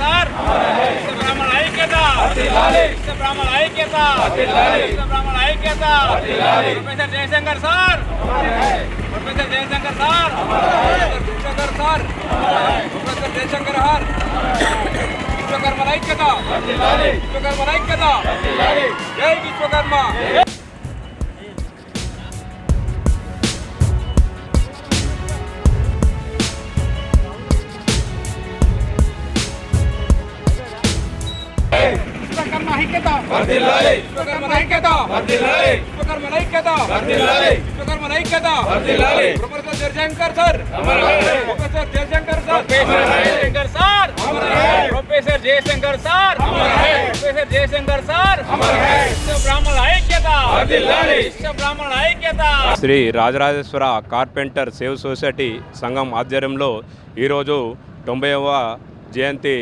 Sir బ్రాహ్మణ ఐక్యత బ్రాహ్మణ ఐక్యత బ్రాహ్మణ ఐక్యత professor Jayashankar sir professor Jayashankar sir విశ్వకర్ sir professor Jayashankar sir Vishwakarma ఐక్యత విశ్వకర్మ ఐక్యత జై విశ్వకర్మ. విశ్వకర్మ ఐక్యత వర్ధిల్లాలి విశ్వకర్మ ఐక్యత వర్ధిల్లాలి విశ్వకర్మ ఐక్యత వర్ధిల్లాలి విశ్వకర్మ ఐక్యత వర్ధిల్లాలి ప్రొఫెసర్ జయశంకర్ సార్ అమర్ రహే professor Jayashankar sir Jayashankar sir అమర్ రహే ప్రొఫెసర్ జయశంకర్ సార్ అమర్ రహే ప్రొఫెసర్ జయశంకర్ సార్ అమర్ రహే విశ్వ బ్రాహ్మణ ఐక్యత వర్ధిల్లాలి విశ్వ బ్రాహ్మణ ఐక్యత. Shri Rajarajeshwara carpenter save society సంఘం ఆధ్వర్యంలో ఈరోజు 90వ జయంతి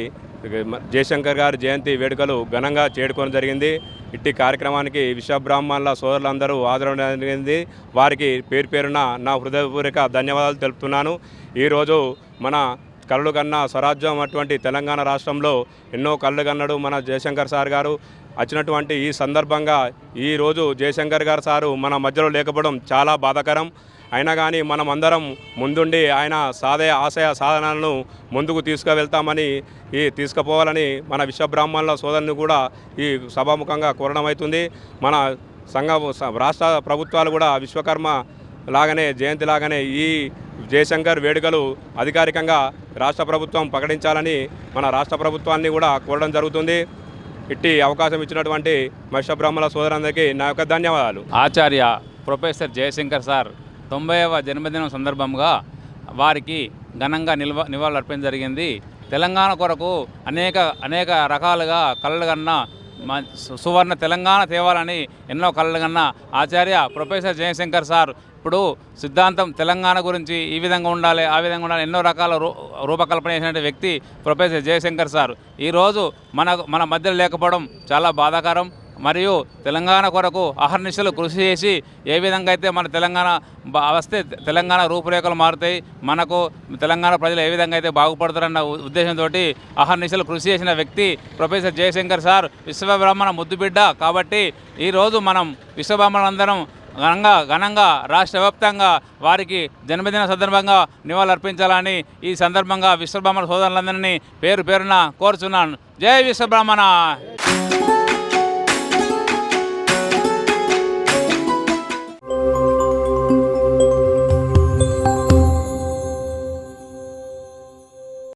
జయశంకర్ గారి జయంతి వేడుకలు ఘనంగా చేడుకోవడం జరిగింది. ఇట్టి కార్యక్రమానికి విశ్వబ్రాహ్మణుల సోదరులందరూ హాజరవడం జరిగింది. వారికి పేరు పేరున నా హృదయపూర్వక ధన్యవాదాలు తెలుపుతున్నాను. ఈరోజు మన కళ్ళు కన్నా స్వరాజ్యం అటువంటి తెలంగాణ రాష్ట్రంలో ఎన్నో కళ్ళు కన్నాడు మన జయశంకర్ సార్ గారు. వచ్చినటువంటి ఈ సందర్భంగా ఈరోజు జయశంకర్ గారు సారు మన మధ్యలో లేకపోవడం చాలా బాధాకరం. అయినా కానీ మనం అందరం ముందుండి ఆయన ఆశయ సాధనాలను ముందుకు తీసుకువెళ్తామని తీసుకుపోవాలని మన విశ్వబ్రాహ్మణుల సోదరుని కూడా ఈ సభాముఖంగా కోరడం అవుతుంది. మన రాష్ట్ర ప్రభుత్వాలు కూడా విశ్వకర్మ లాగానే జయంతి లాగానే ఈ జయశంకర్ వేడుకలు అధికారికంగా రాష్ట్ర ప్రభుత్వం ప్రకటించాలని మన రాష్ట్ర ప్రభుత్వాన్ని కూడా కోరడం జరుగుతుంది. ఇట్టి అవకాశం ఇచ్చినటువంటి విశ్వబ్రాహ్మణుల సోదరులందరికీ నా యొక్క ధన్యవాదాలు. ఆచార్య ప్రొఫెసర్ జయశంకర్ సార్ 90వ జన్మదినం సందర్భంగా వారికి ఘనంగా నివాళులు అర్పించడం జరిగింది. తెలంగాణ కొరకు అనేక రకాలుగా కలలు కన్నా సువర్ణ తెలంగాణ తేవాలని ఎన్నో కలలు కన్నా ఆచార్య ప్రొఫెసర్ జయశంకర్ సార్ ఇప్పుడు సిద్ధాంతం తెలంగాణ గురించి ఈ విధంగా ఉండాలి ఆ విధంగా ఉండాలి ఎన్నో రకాల రూపకల్పన చేసిన వ్యక్తి ప్రొఫెసర్ జయశంకర్ సార్ ఈరోజు మన మధ్యలో లేకపోవడం చాలా బాధాకరం. మరియు తెలంగాణ కొరకు అహర్నిశలు కృషి చేసి ఏ విధంగా అయితే మన తెలంగాణ వస్తే తెలంగాణ రూపురేఖలు మారుతాయి, మనకు తెలంగాణ ప్రజలు ఏ విధంగా అయితే బాగుపడతారన్న ఉద్దేశంతో అహర్నిశలు కృషి చేసిన వ్యక్తి ప్రొఫెసర్ జయశంకర్ సార్ విశ్వబ్రాహ్మణ ముద్దుబిడ్డ. కాబట్టి ఈరోజు మనం విశ్వబ్రాహ్మణులందరం ఘనంగా రాష్ట్ర వ్యాప్తంగా వారికి జన్మదిన సందర్భంగా నివాళులర్పించాలని ఈ సందర్భంగా విశ్వబ్రాహ్మణ సోదరులందరినీ పేరు పేరున కోరుచున్నాను. జై విశ్వబ్రాహ్మణ.